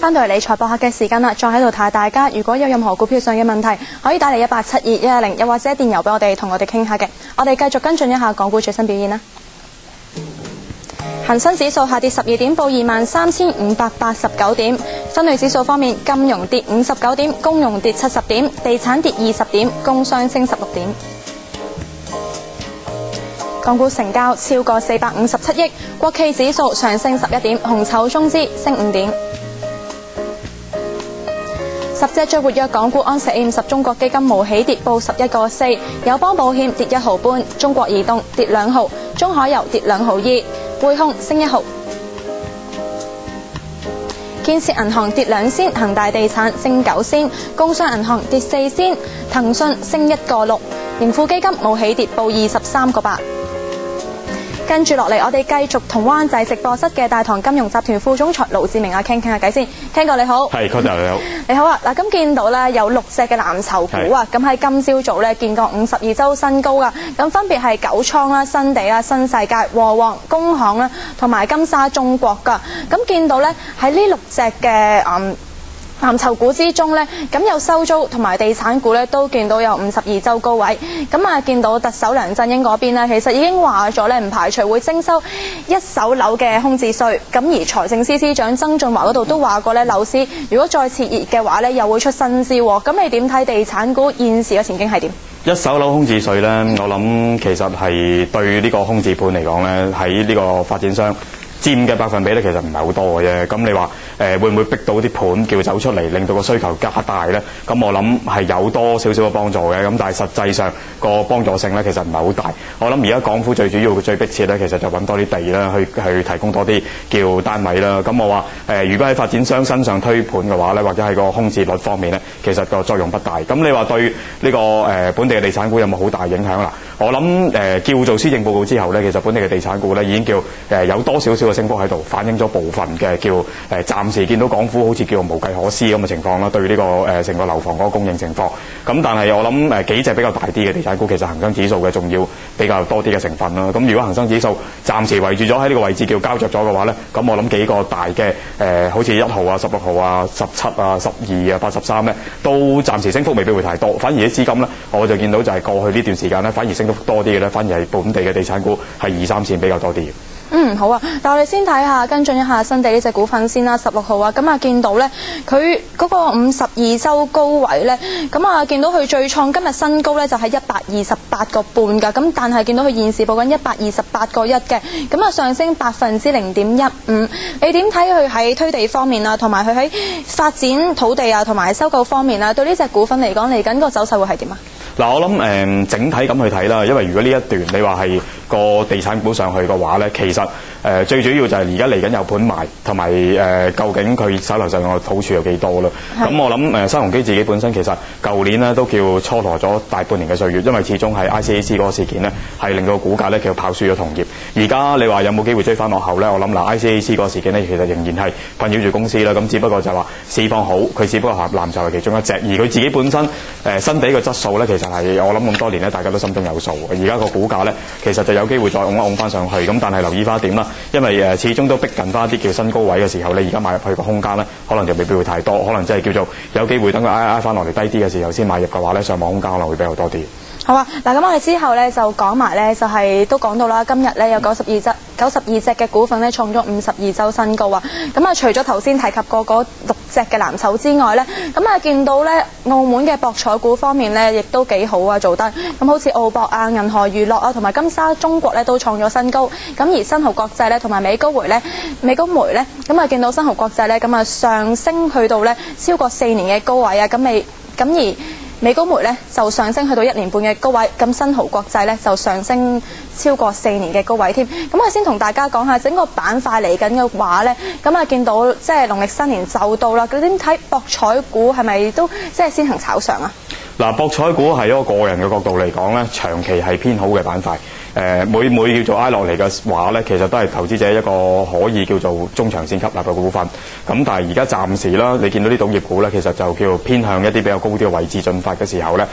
翻到嚟理財博客嘅時間啦，再喺度提下大家，如果有任何股票上嘅問題，可以打嚟1872110，又或者電郵俾我哋，同我哋傾下嘅。我哋繼續跟進一下港股最新表現啦。恒生指數下跌12點，報23,589點。分類指數方面，金融跌59點，公用跌70點，地產跌20點，工商升16點。港股成交超過457億，國企指數上升11點，紅籌中資升5點。10隻最活躍港股安碩 A50 中國基金無起跌，報11個4，友邦保險跌1毫半，中國移動跌2毫，中海油跌2毫2，匯控升1毫。建設銀行跌2仙，恒大地產升9仙，工商銀行跌4仙，騰訊升1個6，盈富基金無起跌，報23個8。跟住落嚟，我哋繼續同灣仔直播室嘅大唐金融集團副總裁盧志明傾下偈先。Ken 哥你好，係 Coach 你好，你好啊！嗱，咁見到咧有6隻嘅藍籌股啊，咁喺今朝早咧見過52周新高噶，咁分別係九倉啦、新地啦、新世界、和黃、工行啦，同埋金沙中國噶。咁見到咧喺呢6隻嘅藍籌股之中呢，咁有收租同埋地產股呢都見到有52周高位。咁啊，見到特首梁振英嗰邊呢，其實已經話咗呢，唔排除會徵收一手樓嘅空置稅。咁而財政司司長曾俊華嗰度都話過呢，樓市如果再熾熱嘅話呢，又會出新招。咁你點睇地產股現時嘅前景係點？一手樓空置稅呢，我諗其實係對呢個空置盤嚟講呢，喺呢個發展商佔嘅百分比咧，其實唔係好多嘅啫。咁你話會唔會逼到啲盤叫走出嚟，令到個需求加大咧？咁我諗係有多少少嘅幫助嘅。咁但係實際上個幫助性咧，其實唔係好大。我諗而家港府最主要最迫切咧，其實就揾多啲地啦，去提供多啲叫單位啦。咁我話如果喺發展商身上推盤嘅話咧，或者係個空置率方面咧，其實個作用不大。咁你話對呢個本地嘅地產股有冇好大影響啦？我諗叫做施政報告之後咧，其實本地嘅地產股咧已經叫有多少少嘅升幅喺度，反映咗部分嘅叫暫時見到港府好似叫無計可施咁嘅情況啦。對呢個成個樓房嗰個供應情況，咁但係我諗幾隻比較大啲嘅地產股，其實恒生指數嘅仲要比較多啲嘅成分啦。咁如果恒生指數暫時圍住咗喺呢個位置叫膠着咗嘅話咧，咁我諗幾個大嘅好似1號啊、16號啊、17啊、12啊、83咧，都暫時升幅未必會太多。反而啲資金咧，我就見到就係過去呢段時間咧，反而升幅多啲嘅咧，反而係本地嘅地產股係2、3線比較多啲嘅。好啊，但我哋先睇下跟進一下新地呢隻股份先啦，16號啊，咁啊見到咧佢嗰個52周高位咧，咁啊見到佢最創今日新高咧就係128個半㗎，咁但係見到佢現時報緊128個1嘅，咁啊上升0.15%。你點睇佢喺推地方面啊，同埋佢喺發展土地啊，同埋收購方面啊，對呢隻股份嚟講嚟緊個走勢會係點啊？嗱，我諗整體咁去睇啦，因為如果呢一段你話係個地產股上去嘅話咧，其實最主要就係而家嚟緊有盤賣，同埋究竟佢手頭上個土儲有幾多啦？咁我諗新鴻基自己本身其實舊年咧都叫蹉跎咗大半年嘅歲月，因為始終係 ICAC 嗰個事件咧係令到股價咧叫跑輸咗同業。而家你話有冇機會追翻落後咧？我諗ICAC 嗰個事件咧其實仍然係困擾住公司啦。咁只不過就係話市況好，佢只不過係藍籌係其中一隻，而佢自己本身新地嘅質素咧，其實係我諗咁多年咧大家都心中有數。而家個股價咧其實就有機會再拱翻上去。咁但係留意翻一點啦，因為始終都逼近翻啲叫新高位嘅時候，你而家買入去個空間咧，可能就未必會太多，可能即係叫做有機會等佢挨翻落嚟低啲嘅時候先買入嘅話咧，上網空間可能會比較多啲。好啊，嗱咁我哋之後咧就講埋咧，就係都講到啦，今日咧有92隻嘅股份咧創咗52周新高啊！咁啊，除咗頭先提及過嗰6隻嘅藍籌之外咧，咁啊見到咧澳門嘅博彩股方面咧，亦都幾好啊做得，咁好似澳博啊、銀河娛樂啊同埋金沙中國咧都創咗新高，咁而新濠國際咧同埋美高梅咧，咁啊見到新濠國際咧咁啊上升去到咧超過4年嘅高位啊，而美高梅咧就上升去到1年半嘅高位，咁新濠國際咧就上升超過4年嘅高位添。咁我先同大家講下整個板塊嚟緊嘅話咧，咁啊見到即係農曆新年就到啦，佢點睇博彩股係咪都即係先行炒上啊？嗱，博彩股係一個人嘅角度嚟講咧，長期係偏好嘅板塊。每叫做挨落嚟嘅話咧，其實都係投資者一個可以叫做中長線吸納嘅股份。咁但係而家暫時啦，你見到啲賭業股咧，其實就叫偏向一啲比較高啲嘅位置進發嘅時候咧，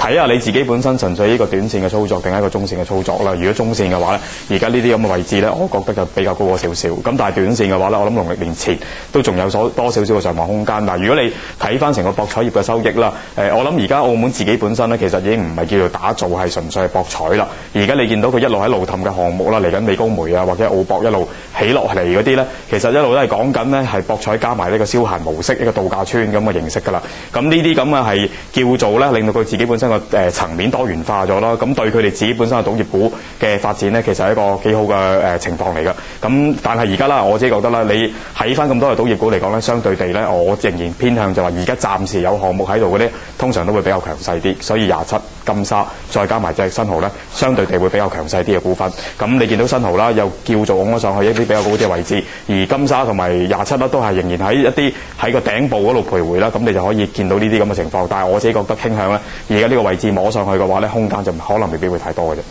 睇下你自己本身純粹呢個短線嘅操作定係一個中線嘅操作啦。如果中線嘅話咧，而家呢啲咁嘅位置咧，我覺得就比較高過少少。咁但係短線嘅話咧，我諗農曆年前都仲有多少少嘅上望空間。但係如果你睇翻成個博彩業嘅收益啦，我諗而家澳門自己本身咧，其實已經唔係叫做打造，係純粹係博彩啦。而家你見到佢一路喺路氹嘅項目啦，嚟緊美高梅啊，或者澳博一路起落嚟嗰啲咧，其實一路都係講緊咧係博彩加埋呢個消閒模式，一個度假村咁嘅形式㗎啦。咁呢啲咁嘅係叫做咧，令到佢自己本身個層面多元化咗啦。咁對佢哋自己本身嘅賭業股嘅發展咧，其實係一個幾好嘅情況嚟㗎。咁但係而家啦，我自己覺得啦，你喺翻咁多嘅賭業股嚟講咧，相對地咧，我仍然偏向就話而家暫時有項目喺度嗰啲，通常都會比較強勢啲。所以27金沙再加埋隻新濠咧，相對地會比較強勢啲嘅股份。咁你見到新濠啦，又叫做拱咗上去一啲比較高啲嘅位置，而金沙同埋27啦，都係仍然喺一啲喺個頂部嗰度徘徊啦。咁你就可以見到呢啲咁嘅情況。但係我自己覺得傾向咧，而家呢個位置摸上去嘅話咧，空間就可能未必會太多嘅啫。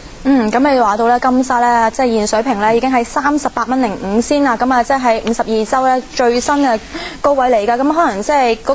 咁你話到咧金沙咧，即係現水平咧已經係38.05仙啦，咁啊即係52週咧最新嘅高位嚟㗎。咁可能即係嗰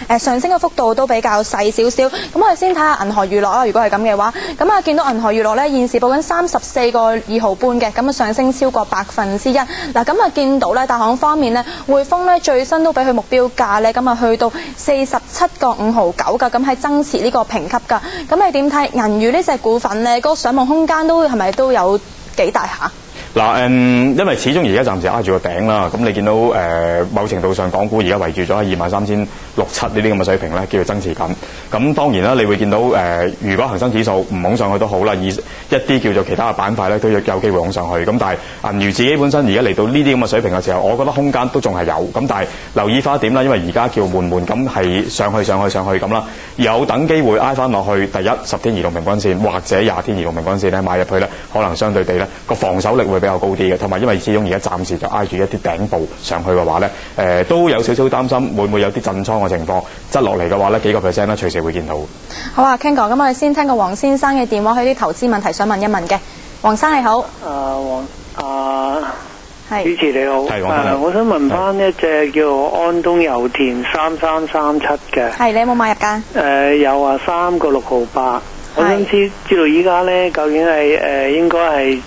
個上升嘅幅度都比較細少少。咁我哋先睇下銀河娛樂啦。如果係咁嘅話，咁啊見到銀河娛樂咧現時報緊34.2毫半嘅，咁啊上升超過1%。嗱咁啊見到咧大行方面咧，匯豐咧最新都俾佢目標價咧，咁啊去到47.5毫9㗎，咁係增持呢個評級㗎。咁你點睇銀娛呢隻股份咧？嗰個上望空間都係咪都有幾大下？嗱因為始終而家暫時挨住個頂啦，咁你見到某程度上港股而家圍住咗喺23,670呢啲咁嘅水平咧，叫做增持緊。咁當然啦，你會見到如果恒生指數唔拱上去都好啦，以一啲叫做其他嘅板塊咧，都有機會拱上去。咁但係銀娛自己本身而家嚟到呢啲咁嘅水平嘅時候，我覺得空間都仲係有。咁但係留意翻一點啦，因為而家叫緩緩咁係上去咁啦，有等機會挨翻落去第一10天移動平均線或者20天移動平均線咧買入去咧，可能相對地咧個防守力會比較高啲嘅。同埋因為始終而家暫時就挨住一啲頂部上去嘅話咧，都有少少擔心會唔會有啲震倉嘅情況，質落嚟嘅話咧幾個 percent 咧隨時會見到。好啊 Ken 哥，咁我哋先聽個黃先生嘅電話，佢啲投資問題想問一問嘅。黃生你好。主持你好。我想問翻一隻叫安東油田3337嘅。係，你有冇買入㗎？有啊，3個6毫8。我想知道依家咧究竟係應該係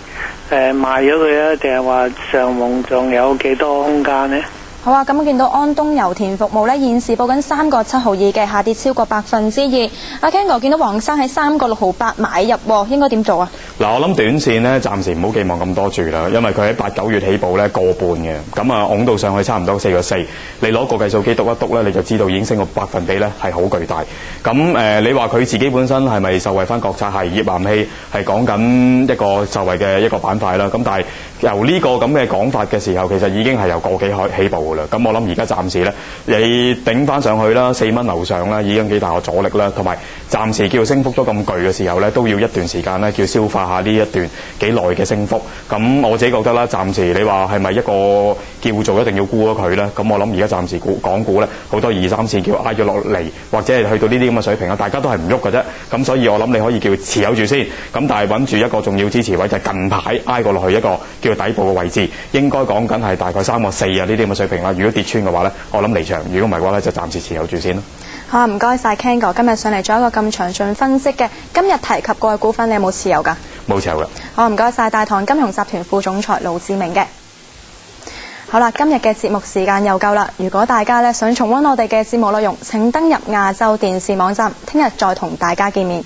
賣咗佢啊，定係話上望仲有幾多空間呢？好啊，咁見到安東油田服務咧，現時報緊3個7毫2嘅，下跌超過2%。阿 Ken 哥見到黃生喺3個6毫8買入，應該點做啊？嗱，我諗短線咧，暫時唔好寄望咁多住啦，因為佢喺8、9月起步咧個半嘅，咁啊拱到上去差唔多4個4，你攞個計數機篤一篤咧，你就知道已經升個百分比咧係好巨大。咁你話佢自己本身係咪受惠翻國策？係頁岩氣係講緊一個受惠嘅一個板塊啦。咁但係由呢個咁嘅講法嘅時候，其實已經係由個幾起步㗎啦。咁我諗而家暫時咧，你頂翻上去啦，4蚊樓上啦，已經幾大個阻力啦。同埋暫時叫升幅都咁巨嘅時候咧，都要一段時間咧，叫消化下呢一段幾耐嘅升幅。咁我自己覺得啦，暫時你話係咪一個叫做一定要沽咗佢咧？咁我諗而家暫時港股咧，好多2、3線叫挨咗落嚟，或者係去到呢啲咁嘅水平啊，大家都係唔喐嘅啫。咁所以我諗你可以叫持有住先。咁但係揾住一個重要支持位，就係近排挨過落去一個叫底部嘅位置，應該講緊係大概3個4啊呢啲咁嘅水平啦。如果跌穿嘅話咧，我諗離場；如果唔係嘅話咧，就暫時持有住先咯。好啊，唔該晒 Ken 哥，今日上嚟做一個咁詳盡分析嘅。今日提及過嘅股份，你有冇持有㗎？冇持有㗎。好，唔該晒大唐金融集團副總裁盧志明嘅。好啦，今日嘅節目時間又夠啦。如果大家咧想重溫我哋嘅節目內容，請登入亞洲電視網站，聽日再同大家見面。